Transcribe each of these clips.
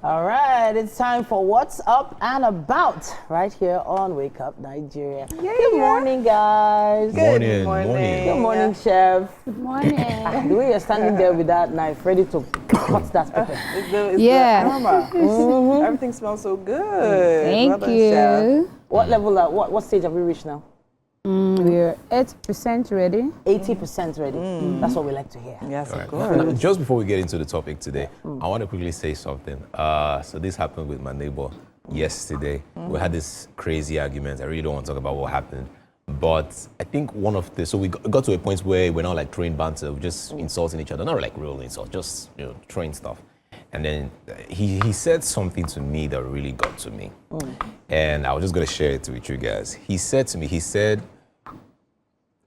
All right, it's time for What's Up and About right here on Wake Up Nigeria. Yeah. Good morning, guys. Morning. Good morning, Chef. Good morning. The way you're standing there with that knife ready to cut that pepper. It's the aroma. Everything smells so good. Thank Well you. done, Chef. What level, what stage have we reached now? We're 8% ready. 80% ready. That's what we like to hear. Yes, of Now, course. just before we get into the topic today, I want to quickly say something. So this happened with my neighbor yesterday. We had this crazy argument. I really don't want to talk about what happened. But I think so we got to a point where we're not like throwing banter, we're just insulting each other. Not like real insults, just throwing stuff. And then he said something to me that really got to me. And I was just going to share it with you guys. He said,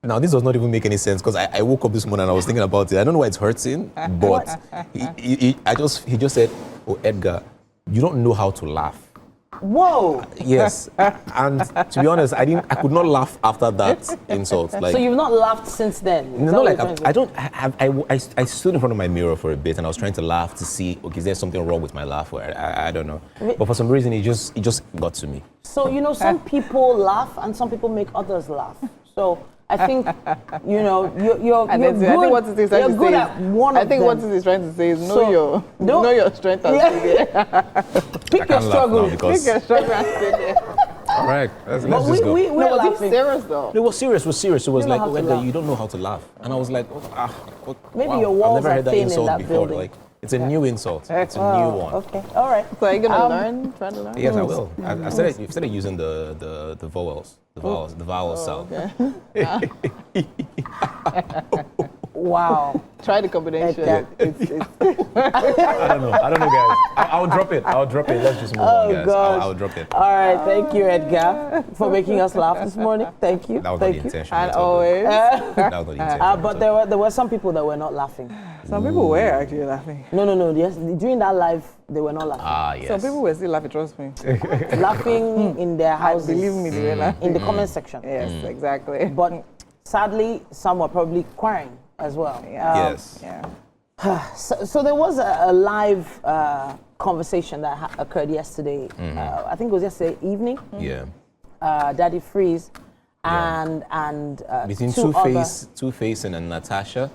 now this does not even make any sense because I woke up this morning and I was thinking about it. I don't know why it's hurting, but he just said, "Oh, Edgar, you don't know how to laugh." Whoa! Yes, and to be honest, I could not laugh after that insult. Like, So you've not laughed since then? no, like I stood in front of my mirror for a bit and I was trying to laugh to see, okay, is there something wrong with my laugh? Or I don't know, but for some reason it just got to me. So some people laugh and some people make others laugh. So I think you're good. I think what it is trying You're to good say at one I of think them. what it is trying to say is So, know your strength and stay there. Pick your struggle. Pick your struggle and stay there. All right, let's But just go. we're No, was it laughing. serious though? It was serious. It was know like, how to Edgar, laugh. you don't know how to laugh. And I was like, Maybe wow, your walls I've never are heard that thin in insult that before. building. Like, it's a new insult. It's a new one. Okay, all right. So are you gonna learn? Try to learn? Yes, I will. I started using the vowels, the vowel sound. Okay. Wow. Try the combination. Edgar. I don't know, guys. I'll drop it. Let's just move on, guys. gosh. I'll drop it. All right, thank you, Edgar, for making us laugh this morning. Thank you. That was not the Thank you. intention. And at all. always. That was not the intention. But there were some people that were not laughing. Some people were actually laughing. No. Yes, during that live, they were not laughing. Ah, yes. Some people were still laughing, trust me. Laughing in their houses. Believe me, they were laughing. In the comment section. Yes, exactly. But sadly, some were probably crying as well. Yes. Yeah. So there was a live conversation that occurred yesterday. I think it was yesterday evening. Yeah. Daddy Freeze and Between two other- TwoFace and Natasha.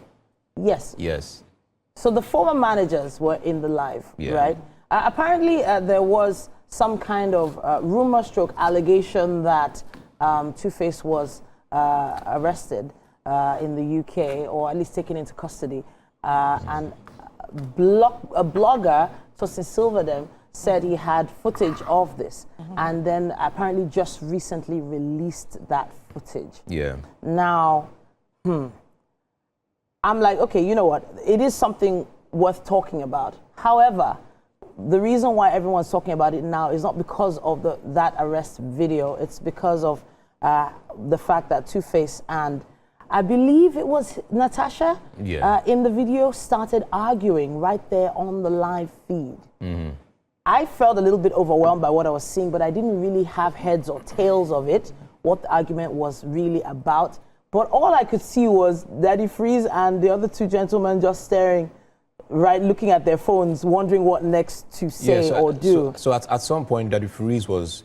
Yes. Yes. So the former managers were in the live, Yeah. right? Apparently, there was some kind of rumor stroke allegation that TwoFace was arrested in the UK, or at least taken into custody. And a blogger, Tosan Silverdem, said he had footage of this, and then apparently just recently released that footage. Yeah. Now, I'm like, okay, you know what? It is something worth talking about. However, the reason why everyone's talking about it now is not because of that arrest video. It's because of the fact that TwoFace and I believe it was Natasha in the video started arguing right there on the live feed. I felt a little bit overwhelmed by what I was seeing, but I didn't really have heads or tails of it, what the argument was really about. But all I could see was Daddy Freeze and the other two gentlemen just staring, right, looking at their phones, wondering what next to say or do. So at some point, Daddy Freeze was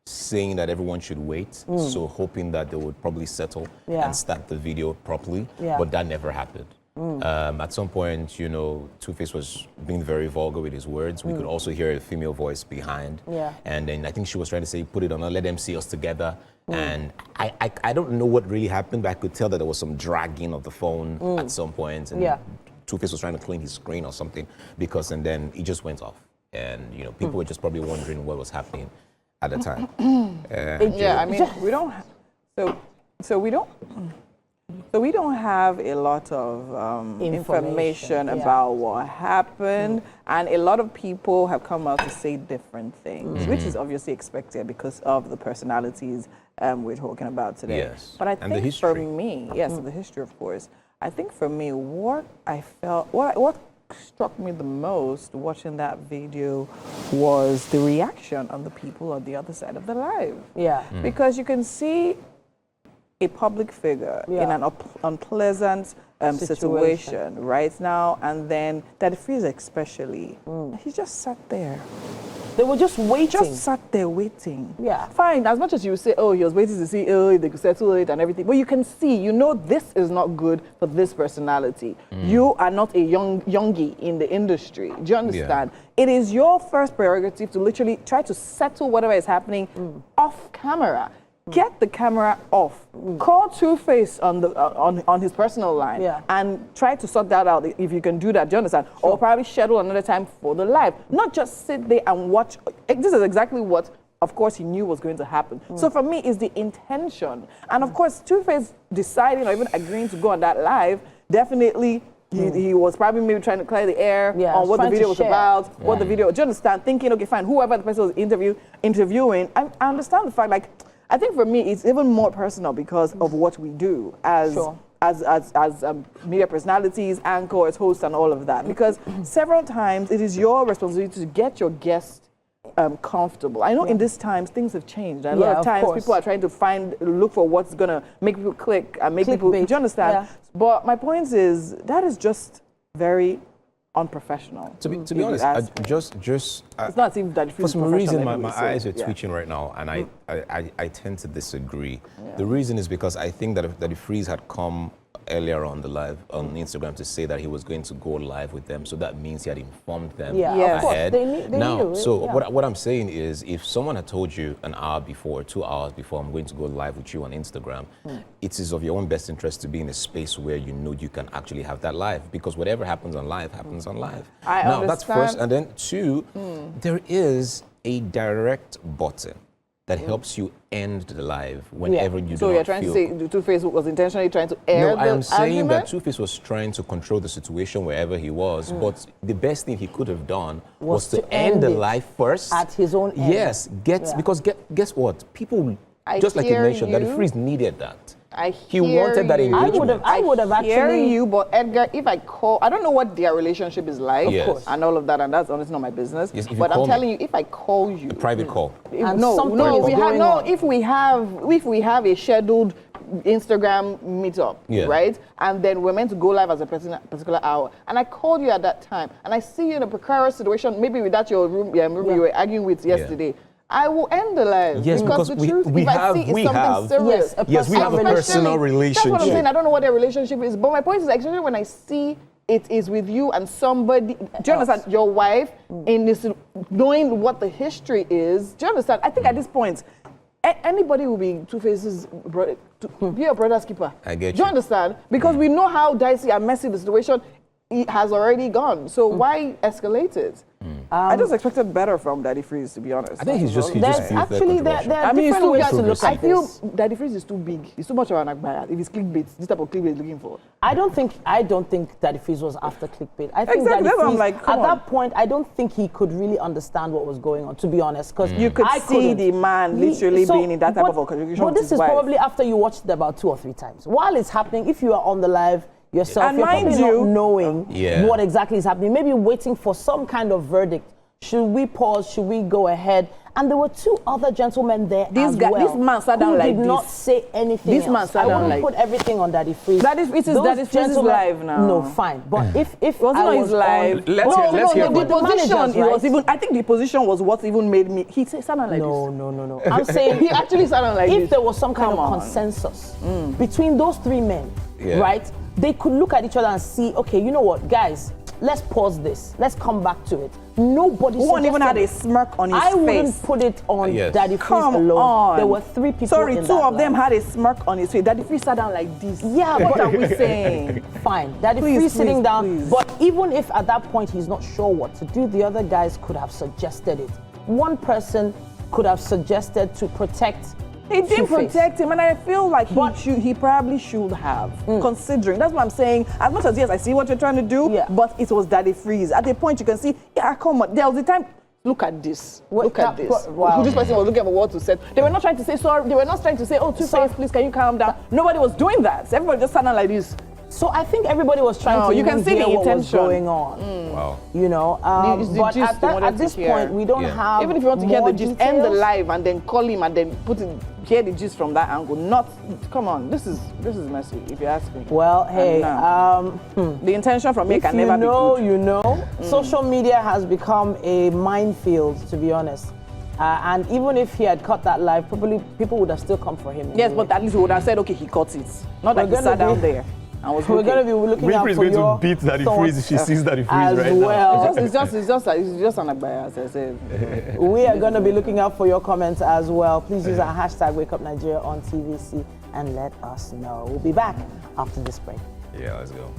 saying that everyone should wait, so hoping that they would probably settle and start the video properly, but that never happened. At some point, TwoFace was being very vulgar with his words. We could also hear a female voice behind. And then I think she was trying to say, put it on, let them see us together. And I don't know what really happened, but I could tell that there was some dragging of the phone at some point. And TwoFace was trying to clean his screen or something, and then it just went off. And, people were just probably wondering what was happening at the time. I mean, we don't. So we don't. So we don't have a lot of information about what happened, and a lot of people have come out to say different things, which is obviously expected because of the personalities we're talking about today. Yes. But I And the think for history. me, the history, of course. I think for me, what I felt, what struck me the most watching that video was the reaction of the people on the other side of the live. Because you can see a public figure in an unpleasant situation right now. And then Daddy Freeze especially, he just sat there. They were just waiting. Just sat there waiting. Yeah. Fine, as much as you say, oh, he was waiting to see, oh, they could settle it and everything. But you can see, you know, this is not good for this personality. You are not a youngie in the industry. Do you understand? Yeah. It is your first prerogative to literally try to settle whatever is happening off camera. Get the camera off. Call TwoFace on his personal line and try to sort that out if you can do that. Do you understand? Sure. Or probably schedule another time for the live. Not just sit there and watch. This is exactly what, of course, he knew was going to happen. So for me, it's the intention. And of course, TwoFace deciding or even agreeing to go on that live, definitely he was probably maybe trying to clear the air on what the video was about, what the video, do you understand? Thinking, okay, fine, whoever the person was interviewing, I understand the fact, like, I think for me, it's even more personal because of what we do as media personalities, anchors, hosts, and all of that. Because several times it is your responsibility to get your guest comfortable. I know in these times things have changed. A lot of times people are trying to look for what's gonna make people click and make people. Do you understand? Yeah. But my point is that is just very unprofessional. To be honest, it's not even that. For some reason, my eyes are twitching right now, and I tend to disagree. Yeah. The reason is because I think that the Freeze had come earlier on the live on Instagram to say that he was going to go live with them, so that means he had informed them ahead. They now, knew, so what I'm saying is, if someone had told you an hour before, 2 hours before, I'm going to go live with you on Instagram, it is of your own best interest to be in a space where you know you can actually have that live, because whatever happens on live happens on live. Now that's first, and then two, there is a direct button that helps you end the live whenever you do not feel. So you're trying to say TwoFace was intentionally trying to air the argument? No, I am saying that argument? TwoFace was trying to control the situation wherever he was, but the best thing he could have done was to end the live first. At his own end. Yes, because guess what? People, just like you mentioned, that the Freeze needed that. He wanted that engagement. I would have hear actually you, but Edgar, if I call, I don't know what their relationship is like, and all of that, and that's honestly not my business. Yes, but I'm telling you, if I call you, a private call. If we have a scheduled Instagram meetup, right, and then we're meant to go live at a particular hour, and I called you at that time, and I see you in a precarious situation, maybe with that your room, you were arguing with yesterday. I will end the live. Yes, because the truth, we have a personal relationship. That's what I'm saying. I don't know what their relationship is, but my point is, especially when I see it is with you and somebody, do you understand, your wife, in this, knowing what the history is, do you understand? I think at this point, anybody will be TwoFace's brother, be your brother's keeper. I get you. Do you understand? Because we know how dicey and messy the situation has already gone. So why escalate it? I just expected better from Daddy Freeze, to be honest. I think he just feels actually there are different ways to look at this. I feel Daddy Freeze is too big. He's too much of an agbaya. If it's clickbait, this type of clickbait he's looking for. I don't think Daddy Freeze was after clickbait. I think exactly. Daddy Freeze, like, at that point, I don't think he could really understand what was going on, to be honest. Because you could see the man literally being in that type of a conjugation. But this is probably after you watched it about 2 or 3 times. While it's happening, if you are on the live yourself, and you're probably not knowing what exactly is happening, maybe waiting for some kind of verdict. Should we pause? Should we go ahead? And there were 2 other gentlemen there this man sat down like this. Did not say anything This man sat down like... I wouldn't put everything on Daddy Freeze. Daddy Freeze is live now. No, fine. But if wasn't I on was his live... Let's hear the position, it was even... I think the position was what even made me... He sat down like this. No. I'm saying... He actually sat down like this. If there was some kind of consensus between those 3 men, right, they could look at each other and see, okay, you know what, guys, let's pause this. Let's come back to it. Nobody even had a smirk on his face. I wouldn't put it on Daddy Freeze alone. There were 3 people. Sorry, 2 of them had a smirk on his face. Daddy Freeze sat down like this. Yeah, what are we saying? Fine. Daddy Freeze sitting down. But even if at that point he's not sure what to do, the other guys could have suggested it. One person could have suggested to protect. He didn't protect him, and I feel like he probably should have, considering. That's what I'm saying. As much as, yes, I see what you're trying to do, but it was Daddy Freeze. At a point, you can see, come on, there was a time, look at this, look at this. Wow. This person was looking at what to say. They were not trying to say sorry. They were not trying to say, oh, TwoFace, please, can you calm down? Nobody was doing that. So everybody just sat down like this. So I think everybody was trying to you can see hear the what was intention. going on. Wow. You know, but at this point, we don't have. Even if you want to hear the gist, end the details. live and then call him and then hear the gist from that angle. Not, come on, this is messy. If you ask me. Well, hey, the intention from me can never be good. You know, social media has become a minefield, to be honest. And even if he had cut that live, probably people would have still come for him. Yes, but at least we would have said, okay, he cut it. Not that he sat down there. We're going to be looking out for going to beat Daddy Freeze if she sees Daddy Freeze right now. It's just an abaya, as I said. We are going to be looking out for your comments as well. Please use our hashtag WakeUpNigeria on TVC and let us know. We'll be back after this break. Yeah, let's go.